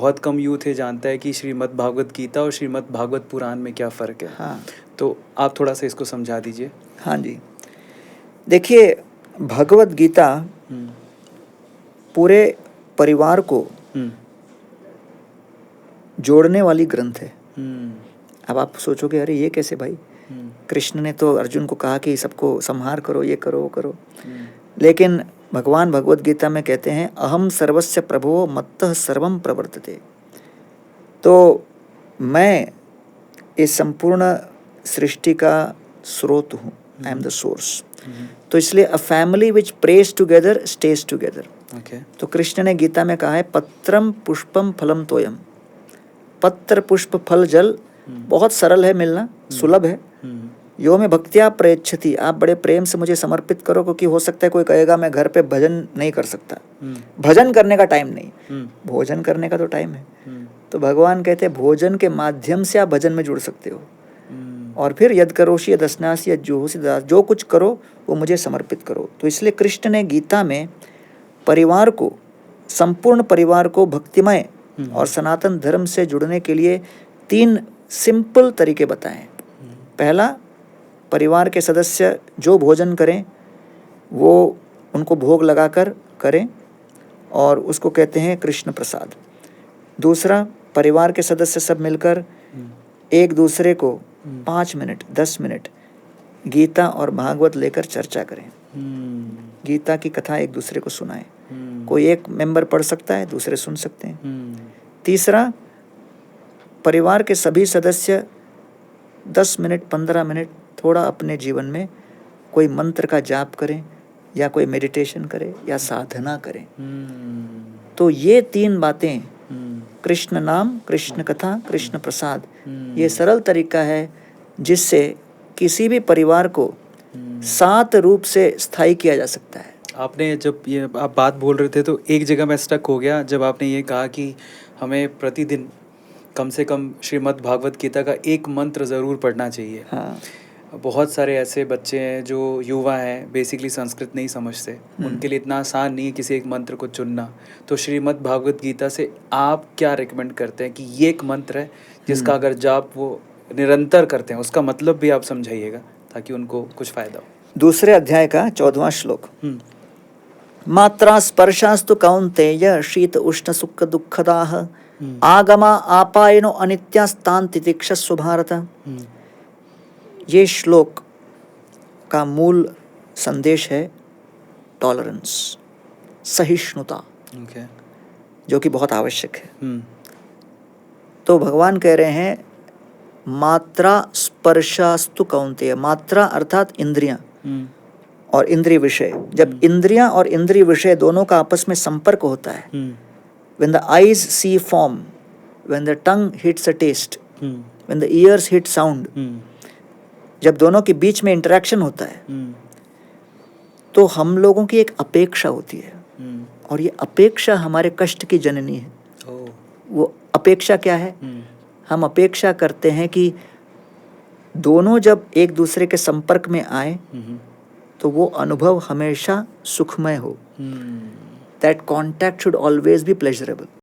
बहुत कम यूथ है जानता है कि श्रीमद् भागवत गीता और श्रीमद् भागवत पुराण में क्या फ़र्क है। हाँ, तो आप थोड़ा सा इसको समझा दीजिए। हाँ जी। देखिए, भगवत गीता पूरे परिवार को जोड़ने वाली ग्रंथ है। अब आप सोचोगे अरे ये कैसे भाई, कृष्ण ने तो अर्जुन को कहा कि सबको संहार करो, ये करो, वो करो। लेकिन भगवान भगवत गीता में कहते हैं अहम सर्वस्य प्रभो मत्तः सर्वम प्रवर्तते। तो मैं इस संपूर्ण सृष्टि का स्रोत हूँ, आई एम द सोर्स। तो इसलिए a family which praise together stage together. तो कृष्ण ने गीता में कहा है पत्रम पुष्पम फलम तोयम। पत्र पुष्प फल जल बहुत सरल है मिलना, सुलभ है। यो में भक्तिया प्रयच्छति, आप बड़े प्रेम से मुझे समर्पित करो, क्योंकि हो सकता है कोई कहेगा मैं घर पे भजन नहीं कर सकता। भजन करने का टाइम नहीं, भोजन करने का तो टाइम है। तो भगवान कहते हैं भोजन के माध्यम से आप भजन में जुड़ सकते हो। और फिर यद करोषि यद अस्नासि यद जुहोसि दास, जो कुछ करो वो मुझे समर्पित करो। तो इसलिए कृष्ण ने गीता में परिवार को, संपूर्ण परिवार को भक्तिमय और सनातन धर्म से जुड़ने के लिए 3 सिंपल तरीके बताएं। पहला, परिवार के सदस्य जो भोजन करें वो उनको भोग लगाकर करें और उसको कहते हैं कृष्ण प्रसाद। दूसरा, परिवार के सदस्य सब मिलकर एक दूसरे को 5 मिनट 10 मिनट गीता और भागवत लेकर चर्चा करें। गीता की कथा एक दूसरे को सुनाएं। कोई एक मेंबर पढ़ सकता है, दूसरे सुन सकते हैं। तीसरा, परिवार के सभी सदस्य 10 मिनट 15 मिनट थोड़ा अपने जीवन में कोई मंत्र का जाप करें या कोई मेडिटेशन करें या साधना करें। तो ये 3 बातें, कृष्ण नाम, कृष्ण कथा, कृष्ण प्रसाद, ये सरल तरीका है जिससे किसी भी परिवार को 7 रूप से स्थायी किया जा सकता है। आपने जब ये आप बात बोल रहे थे तो एक जगह मैं स्टक हो गया जब आपने ये कहा कि हमें प्रतिदिन कम से कम श्रीमद् भागवत गीता का एक मंत्र ज़रूर पढ़ना चाहिए। हाँ। बहुत सारे ऐसे बच्चे हैं जो युवा हैं, बेसिकली संस्कृत नहीं समझते, उनके लिए इतना आसान नहीं है किसी एक मंत्र को चुनना। तो श्रीमद् भागवत गीता से आप क्या रिकमेंड करते हैं कि ये एक मंत्र है जिसका अगर जाप वो निरंतर करते हैं, उसका मतलब भी आप समझाइएगा ताकि उनको कुछ फ़ायदा हो। दूसरे अध्याय का 14वां श्लोक, मात्रा स्पर्शास्तु कौन्तेय शीत उष्ण सुख दुःखदाः आगमा आपायनो अनित्यास्तान् तितिक्षस्व भारत। ये श्लोक का मूल संदेश है टॉलरेंस, सहिष्णुता, जो कि बहुत आवश्यक है। तो भगवान कह रहे हैं मात्रा स्पर्शास्तु कौन्तेय। मात्रा अर्थात इंद्रियां और इंद्रिय विषय। जब इंद्रियां और इंद्रिय विषय दोनों का आपस में संपर्क होता है, when the eyes see form, when the tongue hits a taste, when the ears hit sound, जब दोनों के बीच में इंटरेक्शन होता है तो हम लोगों की एक अपेक्षा होती है और ये अपेक्षा हमारे कष्ट की जननी है। वो अपेक्षा क्या है? हम अपेक्षा करते हैं कि दोनों जब एक दूसरे के संपर्क में आए तो वो अनुभव हमेशा सुखमय हो। That contact should always be pleasurable.